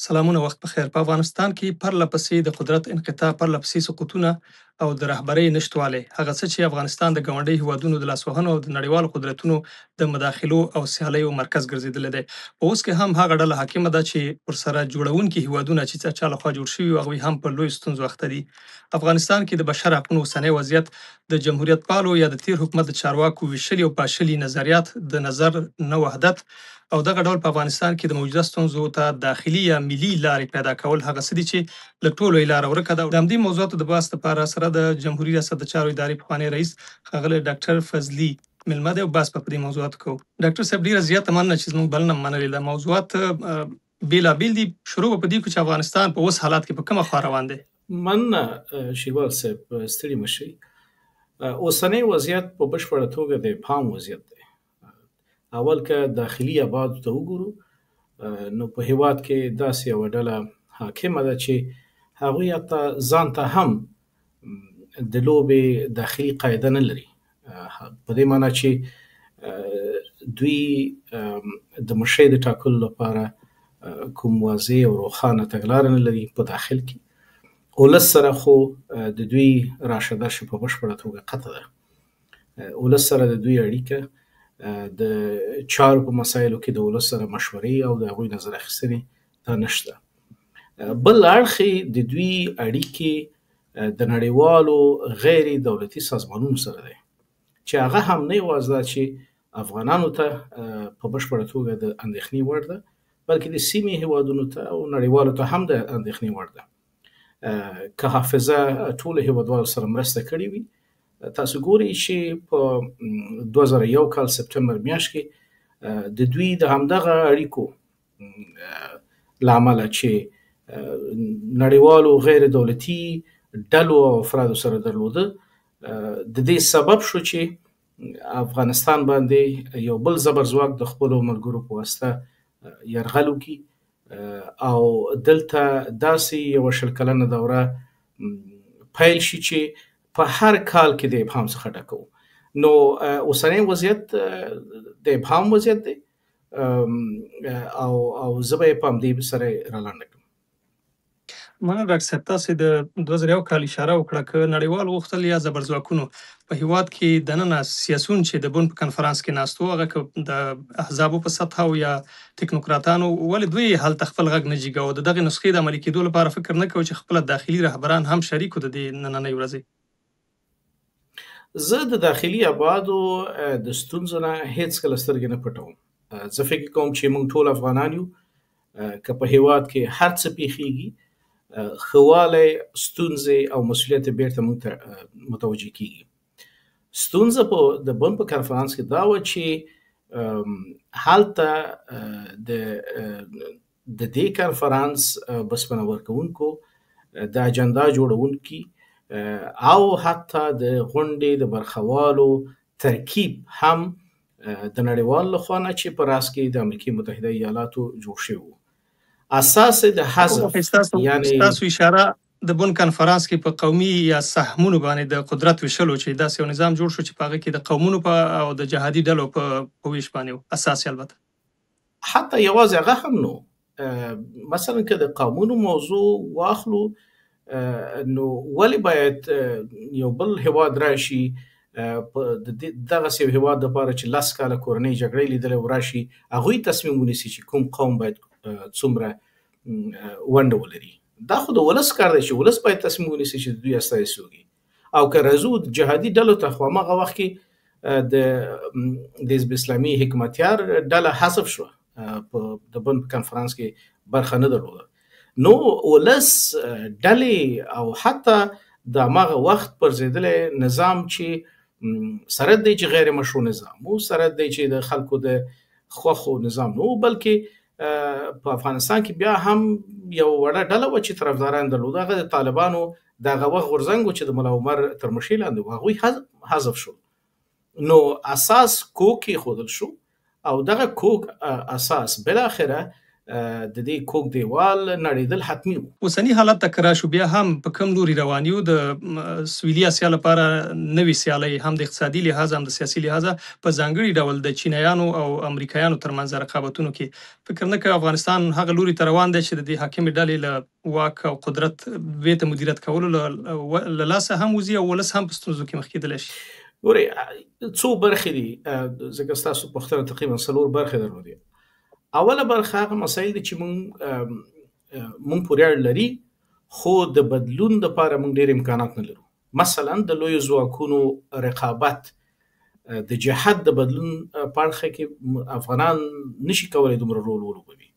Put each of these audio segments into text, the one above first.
سلامونه وخت بخیر. په افغانستان کې پرله پسې د قدرت انقطاع، پرله پسې سقوطونه او د رهبرۍ نشتوالی، هغه څه چې افغانستان د ګاونډي هیوادونو د لاسوهنو او د نړیوالو قدرتونو د مداخلو او سیالیو مرکز ګرځېدلی دی. په اوس کې هم هغه ډله حاکمه ده چې ورسره جوړونکي هیوادونه چې چا لخوا جوړ شوي وي، هغوی هم په لویو ستونزو اخته دي. افغانستان کې د بشر حقونو اوسنی وضعیت د جمهوریت پالو یا د تیر حکومت د چارواکو ویشلي او پاشلي نظریات د نظر نه وحدت او دغه ډول په افغانستان کې د موجوده ستونزو ته داخلي یا ملي لارې پیدا کول هغه څه دي چې له ټولو یې لاره ورکه ده. د همدې موضوعاتو د بحث لپاره سره د جمهوري ریاست د چارو ادارې پخوانی رئیس ښاغلی ډاکټر فضلي میلمه دی او بحث په دې موضوعاتو کوو. ډاکټر صاحب، ډېره زیاته مننه چې زموږ بلنه منلې ده. موضوعات بېلابېل دي. شروع به په دې کړو چې افغانستان په اوس حالات کې په کومه خوا روان دی؟ مننه شیوال صاحب، ستړي مشئ. اوسنی وضعیت په بشپړه توګه د ابهام وضعیت دی. اول که داخلي ابعادو ته وګورو، نو په هیواد کې داسې یوه ډله حاکمه ده چې هغوی حتی ځان ته هم د لوبې داخلي قاعده نه لري، په دې معنی چې دوی د مشرۍ د ټاکلو لپاره کوم واضح او روښانه تګلاره نه لري په داخل کې. ولس سره خو د دوی راشه درشه په بشپړه توګه قطع ده. ولس سره د دوی اړیکه د چارو په مسایلو کې د ولس سره مشورې او د هغوی نظر اخیستنې ته نشته. بل اړخ د دوی اړیکې د نړیوالو غیر دولتي سازمانونو سره دی، چې هغه هم نه یوازې دا چې افغانانو ته په بشپړه توګه د اندېښنې وړ ده، بلکې د سیمې هیوادونو ته او نړیوالو ته هم د اندېښنې وړ ده. که حافظه ټولو هیوادوالو سره مرسته کړې وي، تاسو ګورئ چې په 2001 کال سپتمبر میاشت کې د دوی د همدغه اړیکو له امله چې نړیوالو غیر دولتي ډلو او افرادو سره درلوده، د دې سبب شو چې افغانستان باندې یو بل زبرځواک د خپلو ملګرو په واسطه یرغل وکړي او دلته داسې یوه 20 کلنه دوره پیل شي چې په هر کال کې د ابهام څخه ډک و. نو اوسنی وضعیت د ابهام وضعیت دی او زه به یې په همدې سره رالنډه کړم. مننه ډاکټر صاحب. تاسې د 2001 کال اشاره وکړه. که نړیوال غوښتل یا زبرځواکونو په هیواد کې دننه سیاسون چې د بن په کنفرانس کې ناست وو، هغه که د احزابو په سطحه او یا تکنوکراتانو، ولې دوی هلته خپل غږ نه جګاوه؟ د دغې نسخې د عملي کېدو لپاره فکر نه کوو چې خپله داخلي رهبران هم شریک وو د دې نننۍ ورځې؟ زه د داخلي ابعادو د ستونزو نه هیڅکله سترګې نه پټوم. زه فکر کوم چې موږ ټول افغانان یو، که په هیواد کې هر څه پیښیږي، ښه والی، ستونزې او مسؤلیت بیرته موږ ته متوجه کیږي. ستونزه د بن په کنفرانس کې دا وه چې هلته د دې کنفرانس بسپنه ورکوونکو، د اجنډا جوړونکي او حتی د غونډې د برخوالو ترکیب هم د نړیوال لخوا نه چې په راس کې د امریکې متحده ایالاتو جوړ شوی و. اساس د حذف، یعنی تاسو اشاره د بن کنفرانس کې په قومي یا سهمونو باندې د قدرت ویشلو چې داسې یو نظام جوړ شو چې په هغه کې د قومونو په او د جهادي ډلو په ویش باندې و اساس. البته حتی یوازې هغه هم نو. مثلا که د قومونو موضوع واخلو، نو ولی باید یو بل هیواد راشي دغسې یو هیواد دپاره چې 10 کاله کورنۍ جګړې لیدلی و راشي، هغوی تصمیم ونیسي چې کوم قوم باید څومره ونډه ولري؟ دا خو د ولس کار دی چې ولس باید تصمیم ونیسي چې د دوی استازي څوک. او که راځو جهادي ډلو ته، خو هماغه وخت کې د حزب اسلامي حکمتیار ډله حذف شوه، د بن کنفرانس کې برخه نه درلوده. نو ولس ډلې او حتی د هماغه وخت پرځېدلی نظام چې سره دی چې غیر مشروع نظام و، سره دی چې د خلکو د خوښو نظام نه و، بلکې په افغانستان کې بیا هم یو وړه ډله وه چې طرفداران درلوده. هغه د طالبانو د هغه وخت غورځنګ و چې د ملا عمر تر مشرۍ لاندې و، هغوی حذف شول. نو اساس کوک ایښودل شو او دغه کوک اساس بالاخره د دې کوږ دیوال نړېدل حتمي وو. اوسني حالت ته که راشو بیا هم په کوم لوري روان یو د سویلي اسیا لپاره نوې سیالۍ هم د اقتصادي لحاظ هم د سیاسي لحاظ په ځانګړي ډول د چینایانو او امریکایانو ترمنځ رقابتونو کې فکر نه کوي افغانستان هغه لوري ته روان دی چې د دې حاکمې ډلې له واک او قدرت بیرته مدیریت کولو له لاسه هم وځي او ولس هم په ستونزو کې مخ کېدلی شي. ګورئ څو برخې دي، ځکه ستاسو پوښتنه تقریبا 4 برخې درلودې. اوله برخه هغه مسایل دي چې مونږ پورې اړه لري، خو د بدلون دپاره مونږ ډېر امکانات نه لرو. مثلا د لویو ځواکونو رقابت د جهت د بدلون په اړخ کې افغانان نشي کولی دومره رول ولوبوي.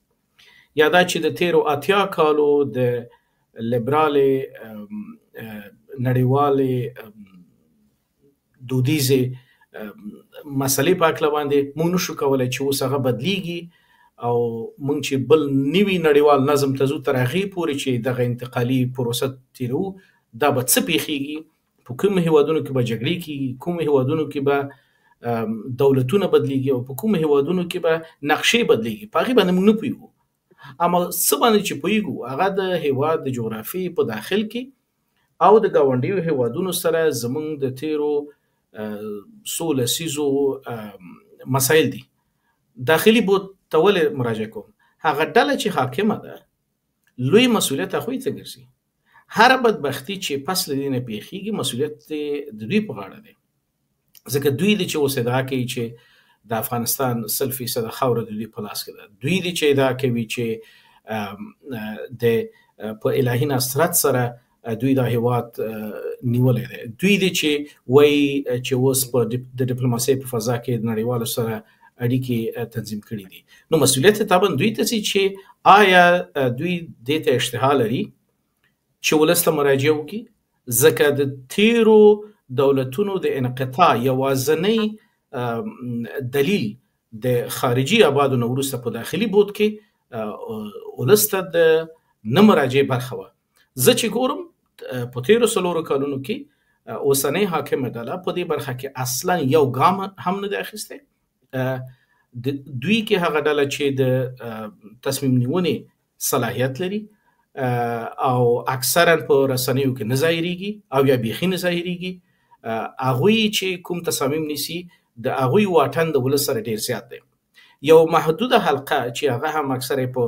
یا دا چې د تیرو 80 کالو د لیبرالې نړیوالې دودیزې مسلې په هکله باندې مونږ نشو کولی چې اوس هغه بدلیږي او مونږ چې بل نوي نړیوال نظم ته ځو تر هغې پورې چې دغه انتقالي پروسه تیرو، دا به څه پیښیږي، په کومو هیوادونو کې به جګړې کېږي، کومو هیوادونو کې به دولتونه بدلیږي او په کومو هیوادونو کې به نقشې بدلیږي، په هغې باندې مونږ نه پوهیږو. اما څه باندې چې پوهیږو هغه د هیواد د جغرافیې په داخل کې او د ګاونډیو هیوادونو سره زمونږ د تیرو څو لسیزو مسایل دي. داخلي بود ته ولې مراجعه کوم؟ هغه ډله چې حاکمه ده لوی مسؤلیت هغوی ته ګرځي. هره بدبختي چې پس له دې نه پیښیږي مسؤلیت د دوی په غاړه دی، ځکه دوی دي چې اوس ادعا کوي چې د افغانستان 100% خاوره د دوی په لاس کې ده. دوی دي چې ادعا کوي چې د په الهي نصرت سره دوی دا هیواد نیولی دی. دوی دي چې وایي چې اوس په د ډیپلوماسۍ په فضا کې د نړیوالو سره اړیکې تنظیم کړي دي. نو مسؤلیت طبعا دوی ته سي چې آیا دوی دې ته اشتها لري چې ولس ته مراجعه وکړي، ځکه د تیرو دولتونو د انقطاع یوازینی دلیل د خارجي ابعادو نه وروسته په داخلي بود کې ولس ته د نه مراجعې برخه وه. زه چې ګورم په تیرو 4 کالونو کې اوسنۍ حاکمه ډله په دې برخه کې اصلا یو ګام هم نه دی اخیستی. دوی کې هغه ډله چې د تصمیم نیونې صلاحیت لري او اکثرا په رسنیو کې نه ظاهریږي او یا بیخي نه ظاهریږي، هغوی چې کوم تصامیم نیسي د هغوی واټن د ولس سره ډیر زیات دی. یو محدوده حلقه چې هغه هم اکثره په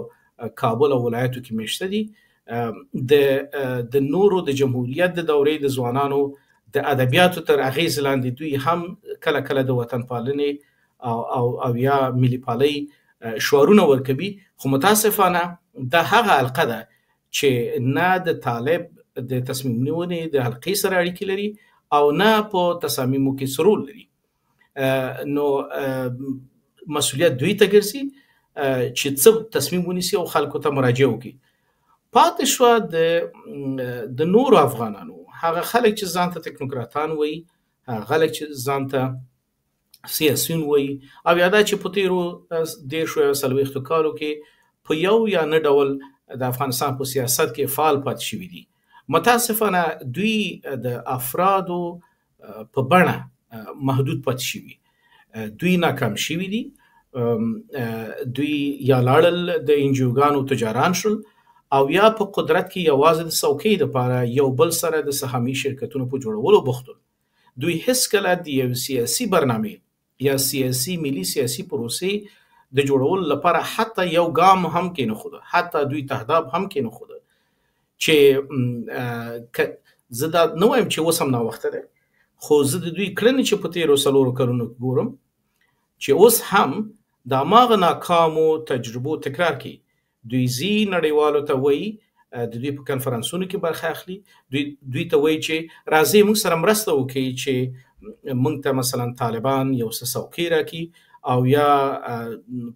کابل او ولایتو کې میشته دي، د نورو د جمهوریت د دورې د ځوانانو د ادبیاتو تر اغیز لاندې دوی هم کله کله د وطن پالنې او یا ملي پالۍ شعارونه ورکوي. خو متاسفانه دا هغه حلقه ده چې نه د طالب د تصمیم نیونې د حلقې سره اړیکې لري او نه په تصامیمو کې څه رول لري. نو مسؤلیت دوی ته ګرځي چې څه تصمیم ونیسي او خلکو ته مراجعه وکړي. پاتې شوه د نورو افغانانو، هغه خلک چې ځان ته تکنوکراتان وایي، هغه خلک چې ځان ته سیاسیون وایي، او یا دا چې په تیرو 40 کالو کې په یو یا نه ډول د افغانستان په سیاست کې فعال پاتې شوي دي. متاسفانه دوی د افرادو په بڼه محدود پاتې شوي، دوی ناکام شوي دي. دوی یا لاړل د انجیوګانو تجاران شول او یا په قدرت کې یوازې د څوکۍ دپاره یو بل سره د سهامي شرکتونو په جوړولو بوخت ول. دوی هیڅکله د یو سیاسي برنامې یا سیاسي ملي سیاسي پروسې د جوړولو لپاره حتی یو ګام هم کې نه خوده، حتی دوی تهداب هم کې نه خوده. چې زه دا نه وایم چې اوس هم ناوخته دی، خو زه د دوی کړنې چې په تیرو 4 کلونو کې ګورم چې اوس هم د هماغه ناکامو تجربو تکرار کوي. دوی ځي نړیوالو ته وایي، د دوی په کنفرانسونو کې برخه اخلي، دوی ته وایي چې راځئ موږ سره مرسته وکړي چې موږ ته مثلا طالبان یو څه څوکۍ راکړي او یا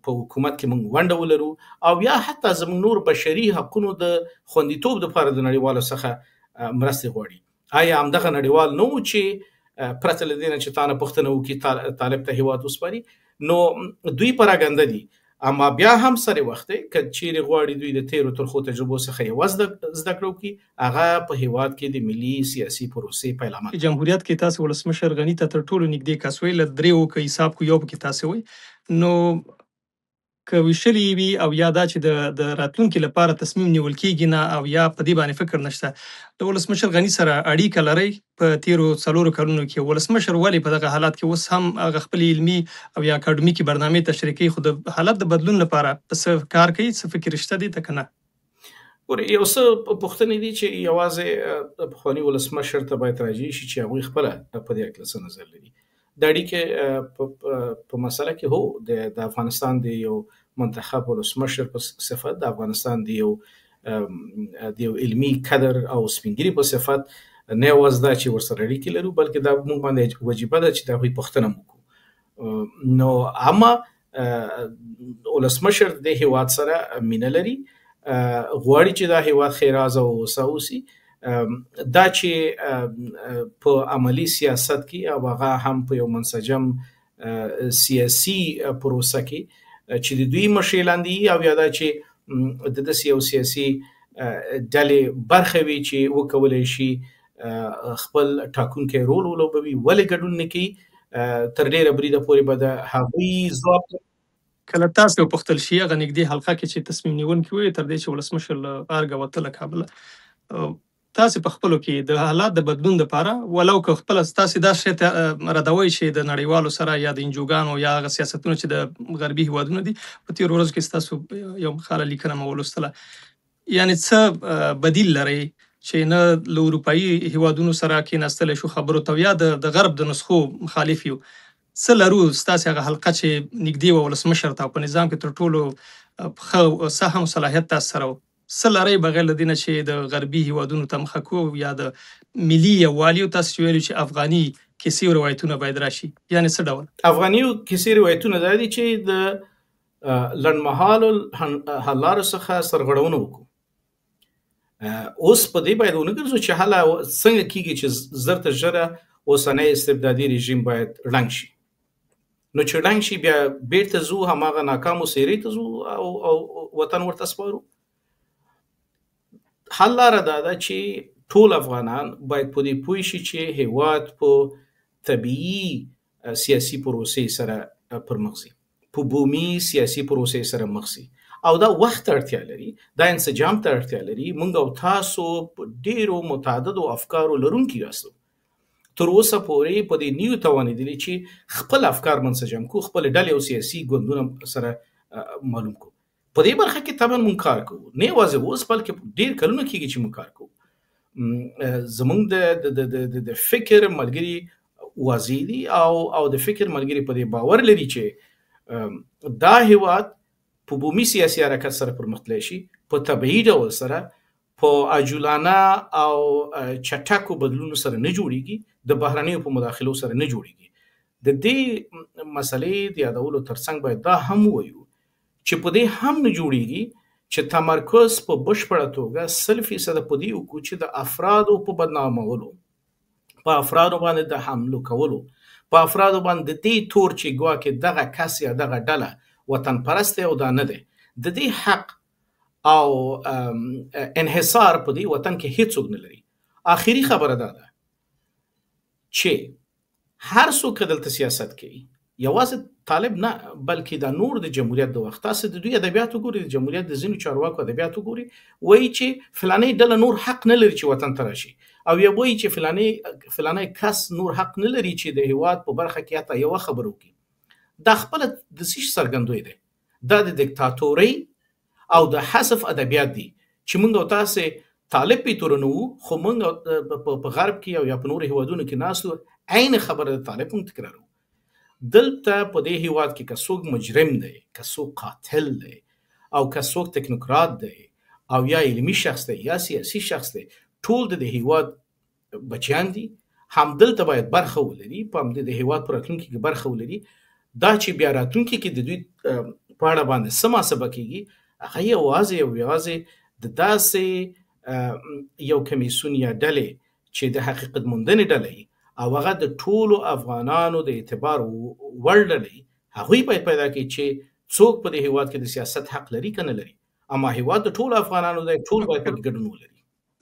په حکومت کې موږ ونډه ولرو او یا حتی زموږ نور بشري حقونو د خوندیتوب دپاره د نړیوالو څخه مرستې غواړي. آیا همدغه نړیوال نه و چې پرته له دې نه چې تا نه پوښتنه وکړي طالب ته هیواد وسپاري؟ نو دوی پراګنده دي. اما بیا هم سره وخت دی که چیرې غواړي دوی د تیرو ترخو تجربو څخه یو زده کړه وکړي، هغه په هیواد کې د ملي سیاسي پروسې پیلامه. جمهوریت کې تاسو ولسمشر غني ته تر ټولو نږدې کس وئ، له دریو که حساب کو یو پکې تاسو وئ. نو که ویشلې وي او یا دا چې د راتلونکي لپاره تصمیم نیول کېږي نه او یا په دې باندې فکر نشته. د ولسمشر غني سره اړیکه لرئ په تیرو 4 کلونو کې ولسمشر ولې په دغه حالات کې اوس هم هغه خپلې علمي او یا اکاډمیکي برنامې تشریح کوي خو د حالت د بدلون لپاره څه کار کوي، څه فکر شته دي ته که نه؟ یو څه پوښتنې دي چې یوازې پخواني ولسمشر ته باید راجع شي چې هغوی خپله په دې هکله څه نظر لري. د اړیکې په مسله کې هو د افغانستان د یو منتخب ولسمشر په صفت، د افغانستان د یو علمي کدر او سپینګیري په صفت نه یوازې دا چې ورسره اړیکې لرو بلکې دا موږ باندې وجیبه ده چې د هغوی پوښتنه وکړو. نو اما ولسمشر د هیواد سره مینه لري، غواړي چې دا هیواد ښېرازه او هوسا اوسي. دا چې په عملی سیاست کې او هغه هم په یو منسجم سیاسي پروسه کې چې د دوی مشرۍ لاندې او یا دا چې د داسې یو سیاسي ډلې برخه وي چې وکولی شي خپل ټاکونکی رول ولوبوي، ولې ګډون نه کوي؟ تر ډېره بریده پورې به د هغوی ځواب کله تاسو وپوښتل شي هغه نږدې حلقه کې چې تصمیم نیونکي وي تر دې چې ولسمشر له ارګه وته له کابله، تاسو په خپلو کې د حالات د بدلون لپاره ولو که خپله تاسو دا شی ردوئ چې د نړیوالو سره یا د انجوګانو یا هغه سیاستونه چې د غربي هیوادونو دي په تېرو ورځو کې ستاسو یو مخاله لیکنه مو ولوستله، یعنې څه بدیل لرئ چې نه له اروپایي هیوادونو سره کېناستلی شو خبرو ته یا د غرب د نسخو مخالف یو؟ څه لرو ستاسې هغه حلقه چې نږدې وه ولسمشر ته او په نظام کې تر ټولو ښه سهم او صلاحیت تاسو سره و؟ څه لرئ بغیر له دې نه چې د غربي هیوادونو ته مخه کړو یا د ملي یووالي او تاسو چې ویلي چې افغاني کیسې او روایتونه باید راشي، یعنې څه ډول؟ افغاني کیسې روایتونه دا دي چې د لنډمهالو حل لارو څخه سرغړونه وکړو. اوس په دې باید ونه ګرځو چې هله څنګه کېږي چې زر تر ژره اوسنی استبدادي رژیم باید ړنګ شي. نو چې ړنګ شي بیا بیرته ځو هماغه ناکامو څېرې ته ځو او وطن ورته سپارو. حل لاره دا ده چې ټول افغانان باید په دې پوه شي چې هیواد په طبیعي سیاسي پروسې سره پرمخ ځي، په بومي سیاسي پروسې سره مخ ځي او دا وخت ته اړتیا لري، دا انسجام ته اړتیا لري. موږ او تاسو په ډېرو متعددو افکارو لرونکي یاستو. تر اوسه پورې په دې نیو توانېدلي چې خپل افکار منسجم کړو، خپل ډلې او سیاسي ګوندونه سره معلوم کړو. په دې برخه کې طبعا مونږ کار کوو، نه یوازې اوس بلکې ډېر کلونه کېږي چې مونږ کار کوو. زمونږ د فکر ملګري واضح دي او د فکر ملګري په دې باور لري چې دا هیواد په بومي سیاسي حرکت سره پرمختللی شي، په طبیعي ډول سره، په عجولانه او چټکو بدلونو سره نه جوړیږي، د بهرنیو په مداخلو سره نه جوړیږي. د دې مسلې د یادولو ترڅنګ باید دا هم ووایو چې په دې هم نه جوړیږي چې تمرکز په بشپړه توګه 100% په دې وکړو چې د افرادو په بدنامولو، په افرادو باندې د حملو کولو، په افرادو باندې د دې تور چې ګواکې دغه کس یا دغه ډله وطن پرست او دا نه دی، د دې حق او انحصار په دې وطن کې هیڅوک نه لري. آخري خبره دا ده چې هر څوک دلته سیاست کوي، یوازې طالب نه بلکې دا نور د جمهوریت د وخت، تاسو د دوی ادبیات وګورئ، د جمهوریت د ځینو چارواکو ادبیات وګورئ، وایي چې فلاني ډله نور حق نه لري چې وطن ته راشي، او یا وایي چې فلاني کس نور حق نه لري چې د هیواد په برخه کې حتی یوه خبره وکړي. دا خپله د څه شي څرګندوی دی؟ دا د دیکتاتورۍ او د حذف ادبیات دي چې موږ او تاسې طالب پې توره نه وو، خو موږ په غرب کې او یا په نورو هیوادونو کې ناست وو، عین خبره د طالب موږ تکرارو. دلته په دې هیواد کې که څوک مجرم دی، که څوک قاتل دی او که څوک تکنوکرات دی او یا علمي شخص دی یا سیاسي شخص دی، ټول د هیواد بچیان دي، هم دلته باید برخه ولري، په همدې د هیواد په راتلونکي کې برخه ولري. دا چې بیا راتلونکي کې د دوی په اړه باندې څه محاسبه کېږي، هغه یوازې د داسې یو کمیسیون یا ډلې چې د حقیقت موندنې ډله او هغه د ټولو افغانانو د اعتبار وړ ډلې، هغوی باید پیدا کړي چې څوک په دې هیواد کې د سیاست حق لري که نه لري. اما هیواد د ټولو افغانانو دی، ټول باید پکې ګډون ولري.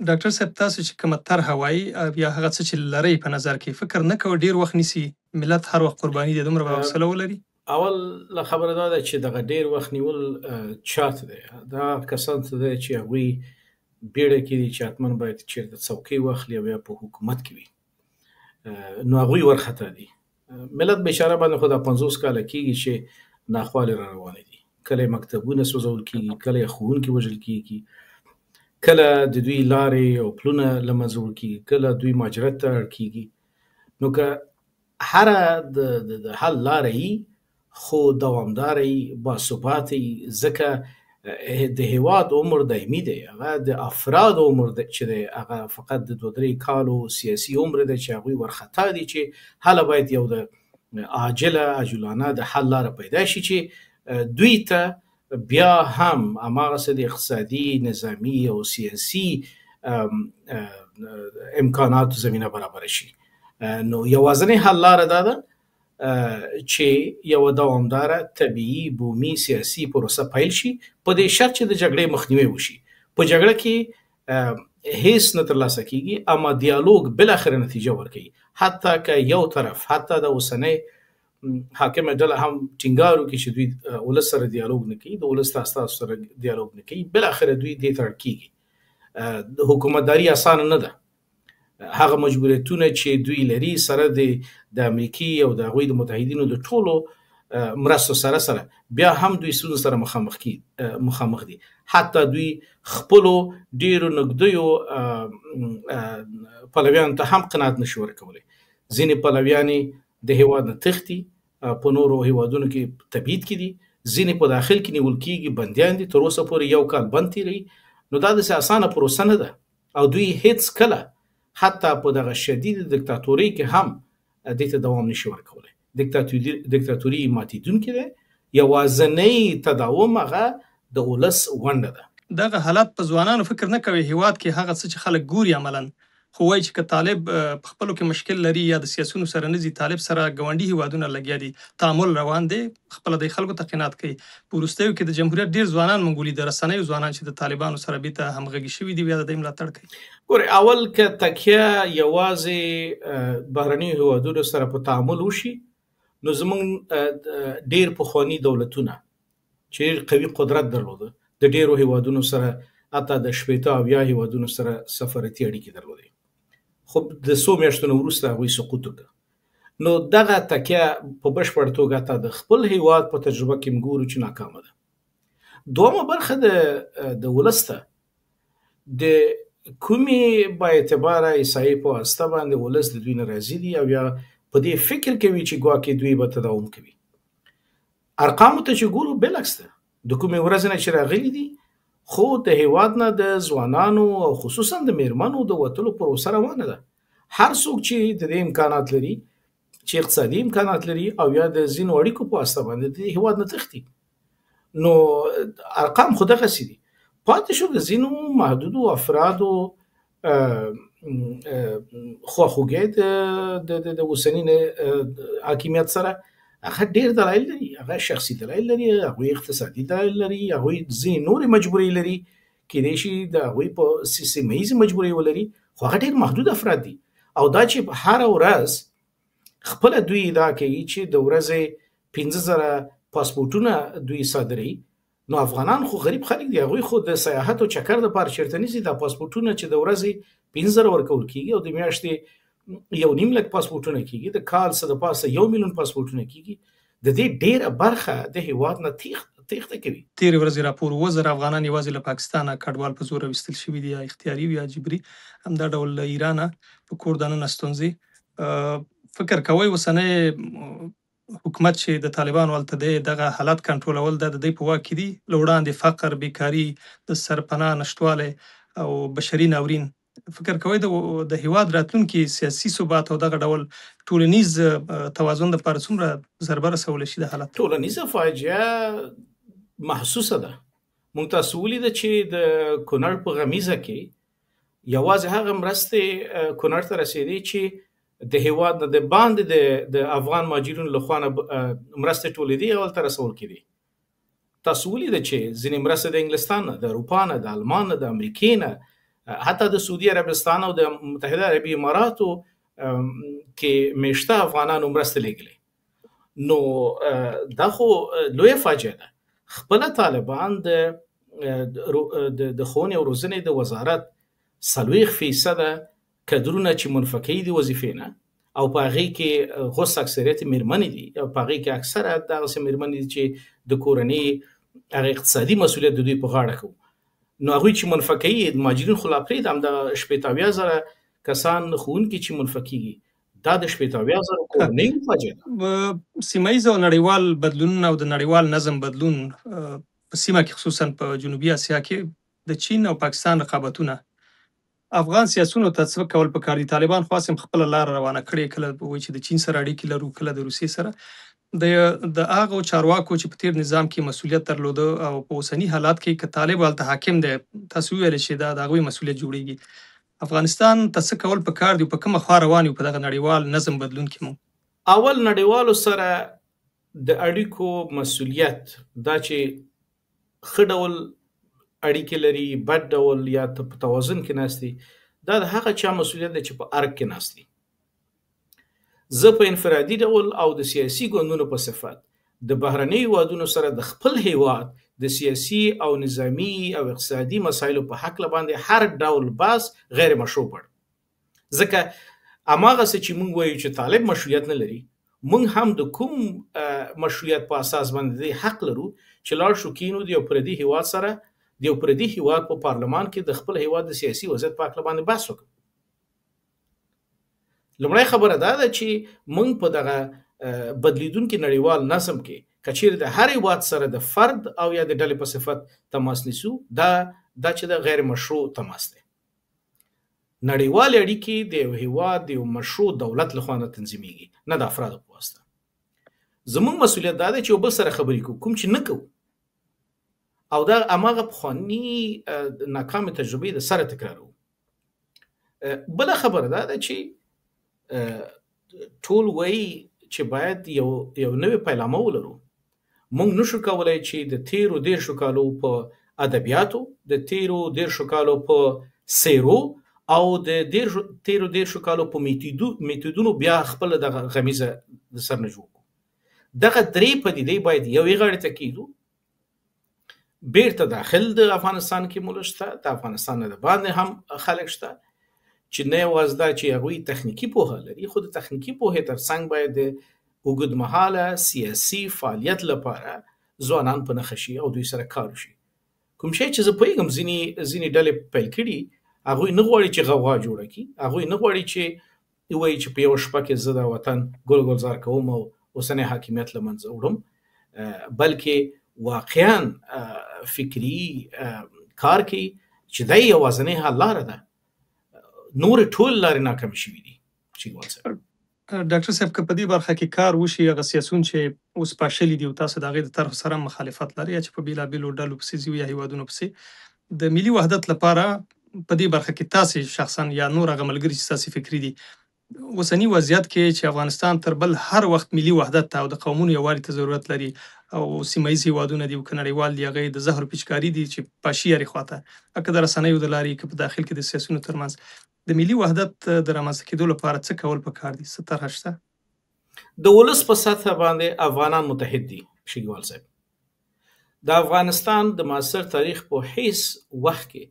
ډاکټر صاحب، تاسو چې کومه طرحه وایي یا هغه څه چې لرئ په نظر کې، فکر نه کوئ ډېر وخت نیسي ملت هر وخت قرباني دی، دومره به حوصله ولري؟ اول له خبره دا ده چې دغه ډیر وخت نیول چاته دی دا کسان ته دی چې هغوی بیړه کې دي چې حتما باید چېرته څوکۍ واخلي او یا په حکومت کې وي نو هغوی ورخطا دي ملت بیچاره باندې خو دا 50 کاله کېږي چې ناخوالې را روانې دي کله یې مکتبونه سوځول کېږي کله یې ښوونکي وژل کېږي کله د دوی لارې او پلونه له منځه وړل کېږي کله دوی مهاجرت ته اړ کېږي نو که هره د حل لاره یي خو دوامداره یي باثباته یي ځکه د هیواد عمر دایمي دی هغه د افراد عمر چې دی هغه فقط د 2-3 کالو سیاسي عمر دی چې هغوی ورخطا دي چې هله باید یو د عاجلانه د حل لاره پیدا شي چې دوی ته بیا هم هماغسې د اقتصادي نظامي او سیاسي امکاناتو زمینه برابره شي نو یوازینۍ حل لاره دا ده چې یو دوامداره طبیعي بومي سیاسي پروسه پیل شي په دې شرط چې د جګړې مخنیوی وشي په جګړه کې هیڅ نه ترلاسه کیږي اما دیالوګ بالاخره نتیجه ورکوي حتی که یو طرف حتی د اوسنۍ حاکمه ډله هم ټینګار وکړي چې دوی ولس سره دیالوګ نه کوي د ولس استازو سره دیالوګ نه کوي بالاخره دوی دې ته اړ کیږي د حکومتداري اسانه نه ده هغه مجبوریتونه چې دوی لري سره د امریکای او د هغوی د متحدینو د ټولو مرستو سره بیا هم دوی ستونزو سره مخامخ دي حتی دوی خپلو ډیرو نږدېو پلویانو ته هم قناعت نشي ورکولی ځینې پلویان د هیواد نه تښتي په نورو هیوادونو کې تبعید کې دي ځینې په داخل کې نیول کېږي بندیان دي تر اوسه پورې 1 کال بند تیروي نو دا داسې اسانه پروسه نه ده او دوی هیڅ کله حتی په دغه شدید دیکتاتوري کې هم دې ته دوام نشي ورکولی دیکتاتوري ماتېدونکې ده یوازینۍ تداوم هغه د ولس ونډه ده دغه حالات په ځوانانو فکر نه کوي هیواد کې هغه څه چې خلک ګوري عملاً خو وایي چې که طالب په خپلو کې مشکل لري یا د سیاسونو سره نه ځي طالب سره ګاونډي هیوادونه لګیا دي تعامل روان دی خپله د خلکو ته قناعت کوي په وروستیو کې د جمهوریت ډېر ځوانان موږ ولي د رسنیو ځوانان چې د طالبانو سره بیرته همغږي شوي دي بیا د دوی ملاتړ کوي ګورئ اول که تکیه یوازې بهرنیو هیوادونو سره په تعامل وشي نو زموږ ډېر پخواني دولتونه چې ډېر قوي قدرت درلوده د ډېرو هیوادونو سره حتی د 80 او 90 هیوادونو سره سفارتي اړیکې درلودې خو د څو میاشتو نه وروسته هغوی سقوط وکړ نو دغه تکیه په بشپړ توګه حتی د خپل هیواد په تجربه کې موږ ګورو چې ناکامه ده دویمه برخه د ولس ته د کومې با اعتباره احصایې په واسطه باندې ولس د دوی نه راضي دي او یا په دې فکر کوي چې ګواکې دوی به تداوم کوي ارقامو ته چې ګورو بالعکس ده د کومې ورځې نه چې راغلي دي خو د هیواد نه د ځوانانو او خصوصا د میرمنو د وتلو پروسه روانه ده هر څوک چې د دې امکانات لري چې اقتصادي امکانات لري او یا د ځینو اړیکو په واسطه باندې د هیواد نه تښتي نو ارقام خو دغسې دي پاتې شو د ځینو محدودو افرادو خواخوږی د اوسني حاکمیت سره هغه ډېر دلایل لري هغه شخصي دلایل لري هغوی اقتصادي دلایل لري هغوی ځینې نورې مجبورۍ لري کېدای شي د هغوی په سیمه ییزې مجبورۍ ولري خو هغه ډېر محدود افراد دي او دا چې هره ورځ خپله دوی ادعا کوي چې د ورځې 15,000 پاسپورټونه دوی صادروي نو افغانان خو غریب خلک دي هغوی خو د سیاحت او چکر دپاره چېرته نیسي دا پاسپورټونه چې د ورځې 15,000 ورکول کېږي او د میاشتې 1.5 لک پاسپورټونه کېږي د کال څه د پاسه 1 میلیون پاسپورټونه کېږي د دې ډېره برخه د هیواد نه تېښته کوي تېرې ورځې راپور 7,000 افغانان یوازې له پاکستانه کډوال په زور ویستل شوي دي یا اختیاري یا جبري همدا ډول له ایرانه په کور دننه ستونزې فکر کوئ اوسنی حکومت چې د طالبانو هلته دی دغه حالات کنټرولول دا د دوی په واک کې دي له وړاندې فقر بیکاري د سرپناه نشتوالی او بشري ناورین فکر کوئ د هیواد راتلونکي سیاسي ثبات او دغه ډول ټولنیز توازن دپاره څومره ضربه رسولی شي د حالت ټولنیزه فاجعه محسوسه ده موږ تاسو ولیده چې د کونړ په غمیزه کې یوازې هغه مرستې کونړ ته رسېدې چې د هیواد نه د باندې د افغان مهاجرینو له خوا نه مرستې ټولېدې اول ته رسول کېدې تاسو ولیده چې ځینې مرستې د انګلستان نه د اروپا نه د المان نه د امریکې نه حتی د سعودي عربستان او د متحده عربي اماراتو کې میشته افغانانو مرسته لېږلې نو دا خو لویه فاجعه ده. خپل طالبان د ښوونې او روزنې د وزارت 40% کدرونه چې منفکې دي وظیفې نه، او په هغې کې غوڅ اکثریت میرمنې دي، او په هغې کې اکثره دغسې میرمنې دي چې د کورنۍ هغه اقتصادي مسؤلیت د دوی په غاړه کوي. نو هغوی چې منفکې مهاجرین خو لا پرېږده، همدغه 80,000 کسان ښوونکي چې منفکېږي، دا د 80,000 کورنۍ فاجعه ده. سیمه ییز او نړیوال بدلونونه او د نړیوال نظم بدلون په سیمه کې خصوصا په جنوبي اسیا کې د چین او پاکستان رقابتونه افغان سیاسونو ته څه کول پکار دي؟ طالبان خو هم خپله لار روانه کړې، کله وایي چې د چین سره اړیکې لرو، کله د روسیې سره. د هغو چارواکو چې په تیر نظام کې مسؤلیت درلوده او په اوسني حالات کې که طالب هلته حاکم دی، تاسو وویل چې دا د هغوی مسؤلیت جوړیږي. افغانستان ته څه کول پکار دي، په کومه خوا روان یو په دغه نړیوال نظم بدلون کې؟ مو اول نړیوالو سره د اړیکو مسؤلیت دا چې ښه ډول اړیکې لري، بد ډول یا په توازن کې ناست دي، دا د هغه چا مسؤلیت دی چې په ارګ کې ناست دي. زه په انفرادي ډول او د سیاسي ګوندونو په صفت د بهرنیو هیوادونو سره د خپل هیواد د سیاسي او نظامی او اقتصادي مسایلو په حق باندې هر ډول بحث غیر مشروع کړ. ځکه هماغسې چې موږ وایو چې طالب مشروعیت نه لري، موږ هم د کوم مشروعیت په اساس باندې حق لرو چې لاړ شو کینو د یو پردي هیواد سره، د یو پردي هیواد په پارلمان کې د خپل هیواد د سیاسي وضعیت په حق باندې بحث وکړو. لومړی خبره دا ده چې موږ په دغه بدلیدونکي نړیوال نظم کې که چیرې د هر هیواد سره د فرد او یا د ډلې په صفت تماس نیسو، دا چې د غیر مشروع تماس دی. نړیوالې اړیکې د یو هیواد د یو مشروع دولت لخوا نه تنظیمیږي، نه د افرادو په واسطه. زموږ مسؤلیت دا دی چې یو بل سره خبرې کوو، کوم چې نه کوو، او دا هماغه پخواني ناکامې تجربې د سره تکرارو. بله خبره دا ده چې ټول وایي چې باید یو نوې پیلامه ولرو. موږ نشو کولی چې د تیرو 10 کالو په ادبیاتو، د تیرو 10 کالو په سیرو او د تیرو 10 کالو په میتودونو بیا خپل دغه غمیزه د سر نه جوړ کړو. دغه درې پدیدې باید یوې غاړې ته کېږدو. بیرته داخل د افغانستان کې ملک شته، د افغانستان نه د باندې هم خلک شته چې نه یوازې دا چې هغوی تخنیکي پوهه لري، خو د تخنیکي پوهې ترڅنګ باید د اوږدمهاله سیاسي فعالیت لپاره ځوانان په نښه شي او دوی سره کار وشي. کوم شی چې زه پوهېږم ځینې ډلې پیل کړي، هغوی نه غواړي چې غوغا جوړه کړي، هغوی نه غواړي چې ووایي چې په یوه شپه کې زه د وطن ګلزار کوم او اوسنی حاکمیت له منځه وړم، بلکې واقعا فکري کار کوي چې دا یوازینۍ حل لاره ده. نور ټول لارې ناکامې شوي دي. ډاکټر صاحب که په دې برخه کې کار وشي، هغه سیاسون چې اوس پاشلي دي او تاسو د هغې د طرف سره مخالفت لرئ چې په بېلابېلو ډلو پسې ځي یا هیوادونو پسې، د ملي وحدت لپاره په دې برخه کې تاسې شخصا یا نور هغه ملګري چې ستاسې فکري دي، اوسني وضعیت کې چې افغانستان تر بل هر وخت ملي وحدت ته او د قومونو یووالي ته ضرورت لري، او سیمه ییز هیوادونه دي او که نړیوال دي، هغه د زهر پیچکاري دي چې پاشي هرې خواته، که د رسنیو د لارې، که په داخل کې د سیاسونو ترمنځ د ملي وحدت د رامنځته کېدو لپاره څه کول پکار دي؟ څه طرحه شته؟ د ولس په سطحه باندې افغانان متحد دي. شیګوال صاحب، د افغانستان د معاصر تاریخ په هیڅ وخت کې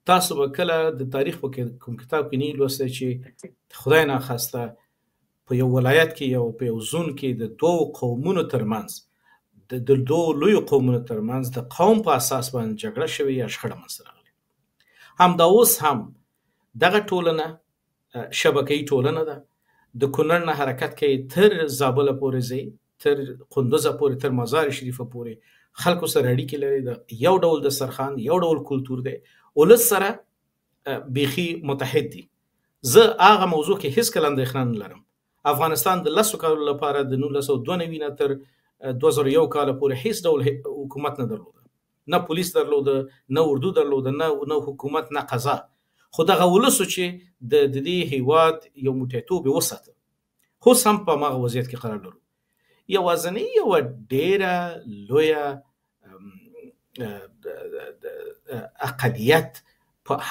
تاسو به کله د تاریخ په کوم کتاب کې نه لوستی چې خدای ناخواسته په یو ولایت کې یا په یو زون کې د دوو قومونو ترمنځ، د دوو لویو قومونو ترمنځ د قوم په اساس باندې جګړه شوې یا شخړه منځته راغلې. همدا اوس هم دغه ټولنه شبکه‌ایي ټولنه ده. د کونړ نه حرکت کوي تر زابله پورې ځي، تر قندوزه پورې، تر مزار شریفه پورې خلکو سره اړیکې لري. د یو ډول دسترخوان، یو ډول کلتور دی، ولس سره بیخي متحد دي. زه هغه موضوع کې هیڅکله اندېښنه نه لرم. افغانستان د 10 کالو لپاره د 1992 نه تر 2001 کال پورې هیڅ ډول حکومت نه درلوده، نه پولیس درلوده، نه اردو درلوده، نه حکومت، نه قضا. خو دغه ولسو چې د دې هیواد یو موټیتوب یې وساته، خو هم په هماغه وضعیت کې قرار لرو. یوازینۍ یوه ډېره لویه اقلیت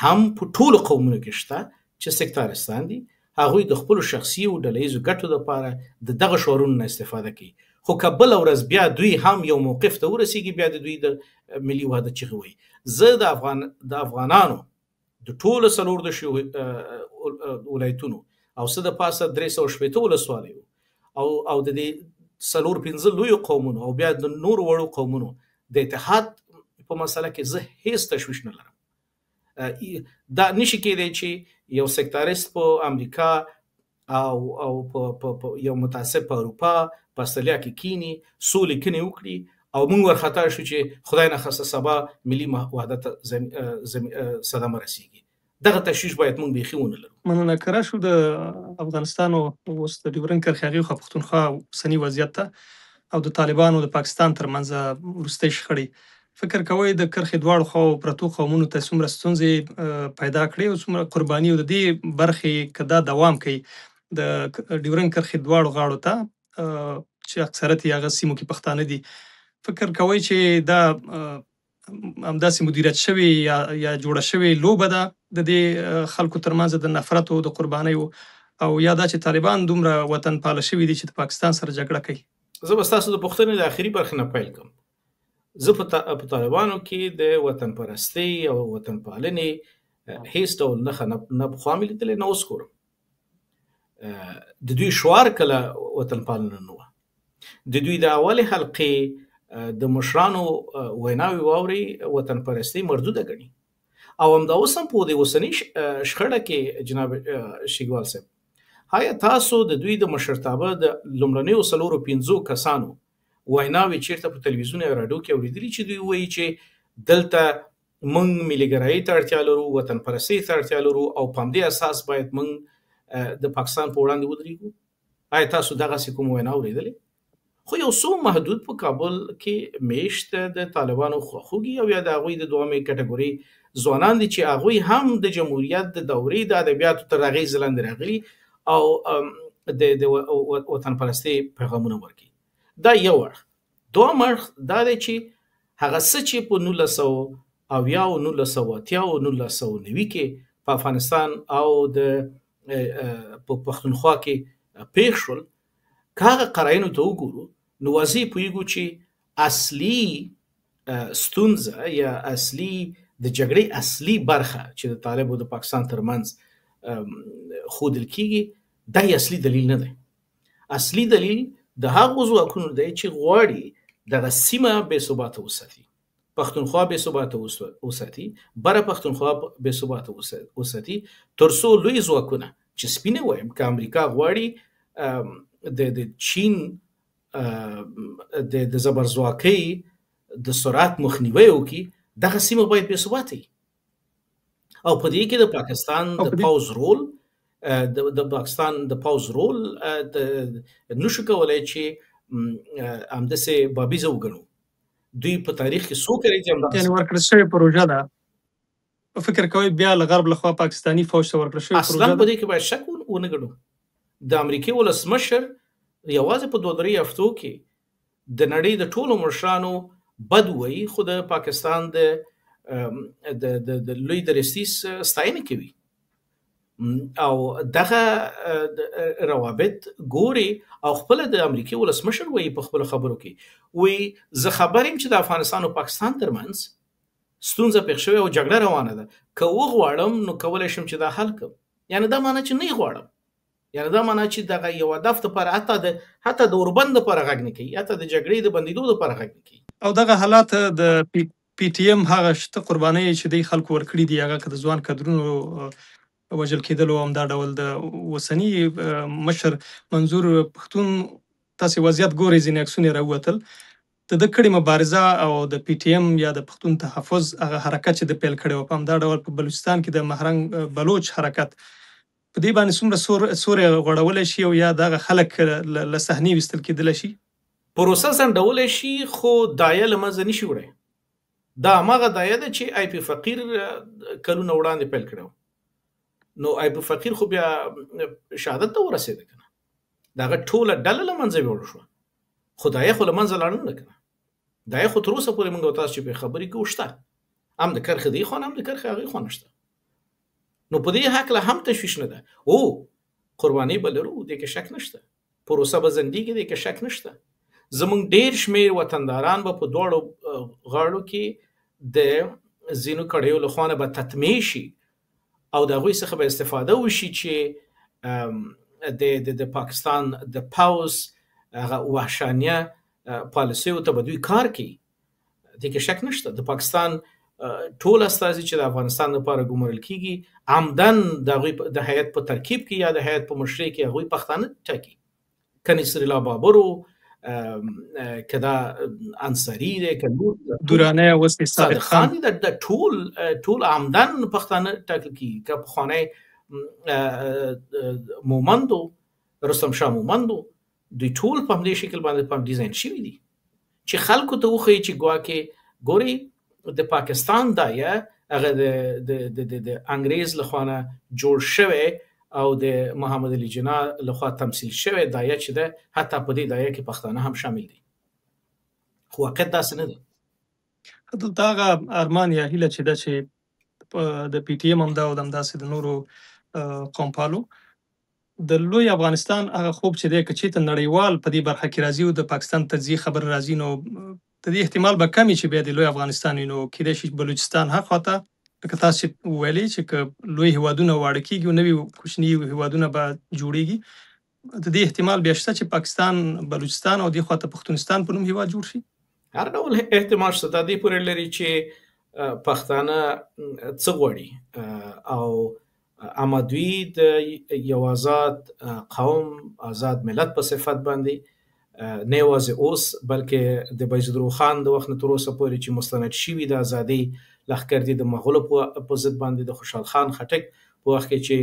هم په ټولو قومونو کې شته چې سکتارستان دي. هغوی د خپلو شخصي او ډله ییزو ګټو لپاره د دغه شعارونو نه استفاده کوي. خو که بله ورځ بیا دوی هم یو موقف ته ورسیږي، بیا د دوی د ملي وحدت چغې وایي. زه د افغانانو د ټولو 14 ولایتونو او څه د پاسه 360 ولسوالیو او د دې 4-5 لویو قومونو او بیا د نورو وړو قومونو د اتحاد په مسله کې زه هیڅ تشویش نه لرم. دا نشي کېدای چې یو سکتاریست په امریکا او په یو متعصب په اروپا په استرالیا کې کینی سولې کني وکړي او موږ ورخطا شو چې خدای نه خاصه سبا ملي وحدت صدمه رسیږي. دغه تشویش باید موږ بیخي ونه لرو. مننه. کره شو د افغانستان او اوس د ډیورنډ کرښې هغې خوا پښتونخوا اوسني وضعیت ته او د طالبانو د پاکستان ترمنځ وروستۍ شخړې فکر کوئ د کرښې دواړو خواو پرتو قومونو ته څومره ستونزې پیدا کړې او څومره قرباني او د دې برخې که دا دوام کوي د ډیورنډ کرښې دواړو غاړو ته چې اکثریت یې هغه سیمو کې پښتانه دي، فکر کوئ چې دا همداسې مدیریت شوې یا جوړه شوې لوبه ده د دې خلکو ترمنځ د نفرت او د قربانیو، او یا دا چې طالبان دومره وطن پاله شوي دي چې د پاکستان سره جګړه کوي؟ زه به ستاسو د پوښتنې د آخري برخې نه پیل کوم. زه په طالبانو کې د وطن پرستۍ او وطن پالنې هیڅ ډول نښه نه پخوا مې لیدلې نه اوس ګورم. د دوی شعار کله وطن پالنه نه وه. د دوی د اولې حلقې د مشرانو ویناوې واوري وطن پرستۍ مردوده ګڼي او همدا اوس هم په دې اوسنۍ شخړه کې جناب شیګوال صاحب، آیا تاسو د دوی د مشرتابه د لومړنیو 4-5 کسانو ویناوې چیرته په تلویزیون او رادیو کې اورېدلي چې دوی وایي چې دلته موږ ملیګرایي ته اړتیا لرو، وطن پرستۍ ته اړتیا لرو او په همدې اساس باید موږ د پاکستان په وړاندې ودرېږو؟ آیا تاسو دغسې کوم وینا اورېدلې؟ خو یو څو محدود په کابل کې میشت د طالبانو خواخوږي او یا د هغوی د دویمې کټګورۍ ځوانان دي چې هغوی هم د جمهوریت د دورې د ادبیاتو تر اغېز لاندې راغلي او د وطن پرستۍ پیغامونه ورکوي. دا یو اړخ. دویم اړخ دا دی چې هغه څه چې په 1980 او 1980 او 1990 کې په افغانستان او د پښتونخوا کې پیښ شول، که هغه قراینو ته وګورو نو واضح پوهیږو چې اصلي ستونزه یا اصلي د جګړې اصلي برخه چې د طالب او د پاکستان ترمنځ ښودل کیږي دا اصلي دلیل نه دی. اصلي دلیل د هغو ځواکونو دی چې غواړي دغه سیمه بې ثباته وساتي، پښتونخوا بې ثباته وساتي، بره پښتونخوا بې ثباته وساتي، تر څو لوی ځواکونه چې سپینې وایم که امریکا غواړي د چین د زبرځواکۍ د سرعت مخنیوی وکړي، دغه سیمه باید بې ثباته وي. او په دې کې د پاکستان د پوځ رول نشو کولی چې همداسې بابیزه وګڼو. دوی په تاریخ کې څو کړي چې یعنې ورکړل شوې پروژه ده. فکر کوئ بیا له غرب لخوا پاکستاني فوج ته ورکړل شوې پروژه ده؟ اصلا په دې کې باید شک ونه ګڼو. د امریکې ولسمشر یوازې په 2-3 هفتو کې د نړۍ د ټولو مشرانو بد وایي، خو د پاکستان د لوی درستیز ستاینه کوي او دغه روابط ګوري او خپل د امریکای ولسمشر وایي په خپل خبرو کې وایي زه خبر یم چې د افغانستان او پاکستان ترمنځ ستونزه پیښ شوې او جګړه روانه ده، که وغواړم نو کولی شم چې دا حل کړم. یعنی دا معنی چې نه غواړم، یعنی دا معنی چې دغه یو هدف لپاره حتی د اوربند لپاره غږ نه کوي، حتی د جګړې د بندېدو لپاره غږ نه کوي. او دغه حالات د پی ټی ایم هغه شته قربانۍ چې دوی خلکو ورکړي دي، هغه که د ځوان کدرونو وژل کېدلو او همدا ډول د اوسني مشر منظور پښتون تاسې وضعیت ګورئ، ځینې عکسونه یې راووتل، د ده کړې مبارزه او د پی ټی ایم یا د پښتون تحفظ هغه حرکت چې د پیل کړی و، په همدا ډول په بلوچستان کې د مهرنګ بلوچ حرکت، په دې باندې څومره سوری غوړولی شي او یا دغه خلک له صحنې ویستل کېدلی شي؟ پروسه ځنډولی شي خو دایه له منځه نشي وړی. دا هماغه دایه ده چې آی پي فقیر کلونه وړاندې پیل کړی و. نو آی پي فقیر خو بیا شهادت ته ورسېده که نه، د هغه ټوله ډله له منځه ویوړه شوه، خو دایه خو له منځه لاړه نه که نه. دایه خو تر اوسه پورې موږ او تاسو چې پرې خبرې کوو شته، هم د کرښې دې خوا نه هم د کرښې هغې خوا نه شته. نو په دې هکله هم تشویش نه ده. قربانۍ به لرو، دې کې شک نشته، پروسه به ځنډېږي، دې کې شک نشته. زمونږ ډیر شمیر وطنداران به په دواړو غاړو کې د ځینو کړیو له خوا نه به تطمیع شي او د هغوی څخه به استفاده وشي چې د پاکستان د پوځ هغه وحشانیه پالیسیو ته به دوی کار کوي. دې کې شک نشته. د پاکستان ټول استازي چې د افغانستان لپاره ګمارل کیږي عمدن د هغوی د هیئت په ترکیب کې یا د هیئت په مشرۍ کې هغوی پښتانه ټاکي. که نصر الله بابر و، که دا انصاري دی، که نور درانه اوس صادق خان دي، د ټول عمدن پښتانه ټاکل کیږي. که پخوانی مومند و، رستم شاه مومند و، دوی ټول په همدې شکل باندې په ډیزاین شوي دي چې خلکو ته وښیي چې ګواکې ګوري د پاکستان دایه هغه د انګریز لخوا نه جوړ شوی او د محمد علي جناح لخوا تمثیل شوی دایه چې ده، حتی په دې دایه کې پښتانه هم شامل دي. خو واقعیت داسې نه ده. دلته هغه ارمان یا هیله چې ده چې د پی ټی ایم هم ده او همداسې د نورو قومپالو د لوی افغانستان هغه خوب چې دی، که چېرته نړیوال په دې برخه کې راځي او د پاکستان تجزیې خبر راځي، نو د دې احتمال به کم وي چې بیا د لوی افغانستان وي. نو کېدای شي بلوچستان هر خواته لکه تاسو چې ویلي چې که لوی هیوادونه واړه کېږي او نوي کوچني هیوادونه به جوړېږي، د دې احتمال بیا شته چې پاکستان، بلوچستان او دې خواته پښتونستان په نوم هیواد جوړ شي. هر ډول احتمال شته. دا دې پورې لري چې پښتانه څه غواړي او اما دوی د یو آزاد قوم، آزاد ملت په صفت باندې نه یوازې اوس بلکې د بایزدرو خان د وخت نه تر اوسه پورې چې مستند شوي د ازادۍ لښکر دي د مغولو په ضد باندې، د خوشحال خان خټک په وخت کې چې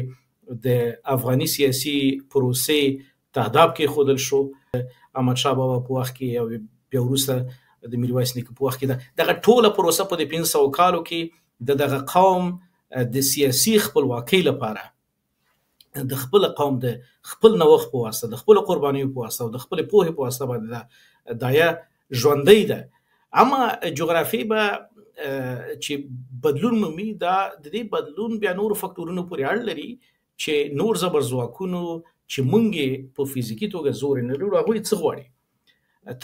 د افغاني سیاسي پروسې تهداب کېښودل شو، احمدشاه بابا په وخت کې او بیا وروسته د میرویس نیکه په وخت کې دغه ټوله پروسه په دې 500 کالو کې د دغه قوم د سیاسي خپلواکۍ لپاره د خپل قوم د خپل نوښت په واسطه، د خپل قربانیو په واسطه او د خپل پوهې په واسطه باندې دایه ژوندۍ ده. اما جغرافي به چې بدلون مومي، دا د دې بدلون بیا نور فکټورونو پورې اړه لري چې نور زبرځواکونو چې مونږ په فزیکي توګه زور نه لرو هغوی څه غواړي،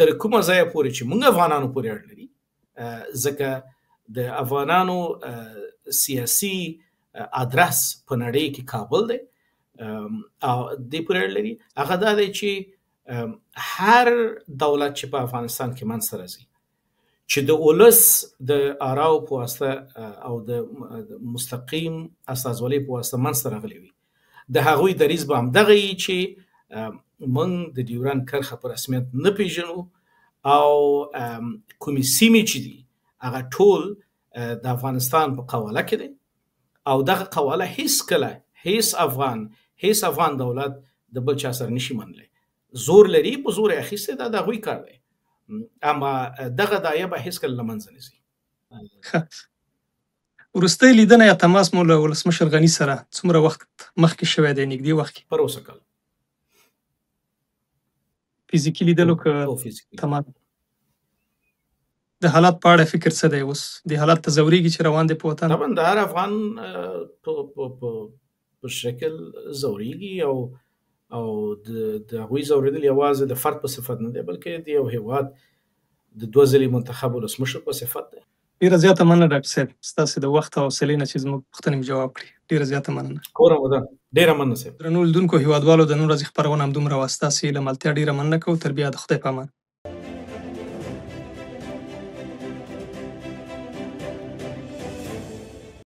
تر کومه ځایه پورې چې مونږ افغانانو پورې اړه لري، ځکه د افغانانو سیاسي ادرس په نړۍ کې کابل دی او دې پورې اړه لري. هغه دا دی چې هر دولت چې په افغانستان کې منځته راځي چې د ولس د آراو په واسطه او د مستقیم استازولۍ په واسطه منځته راغلی وي، د هغوی دریځ به همدغه وي چې موږ د ډیورنډ کرښه په رسمیت نه پیژنو او کومې سیمې چې دي هغه ټول د افغانستان په قواله کې دی او دغه قواله هیڅ افغان دولت د بل چا سره نشي منلی. زور لري، په زور یې اخیستی، دا د هغوی کار دی، اما دغه دایه به هیڅکله له منځه نه ځي. وروستی لیدنه یا تماس مو له ولسمشر غني سره څومره وخت مخکې شوی دی؟ نږدې وخت کې؟ پر اوسه کال فزیکي لیدلو که تماس؟ د حالات په اړه فکر څه دی اوس؟ د حالات ته ځورېږي چې روان دی په وطن؟ طبعا د هر افغان په شکل ځورېږي او د هغوی ځورېدل یوازې د فرد په صفت نه دی بلکې د یو هېواد د 2 ځلې منتخب ولسمشر په صفت دی. ډېره زیاته مننه ډاکټر صاحب ستاسې د وخت او حوصلې نه چې زموږ پوښتنې مو جواب کړي. ډېره زیاته مننه. کوره وده ډېره مننه صاحب. درنو لیدونکو هېوادوالو، د نن ورځې خپرونه همدومره وه. ستاسې له ملتیا ډېره مننه کوو. تر بیا د خدای په امان.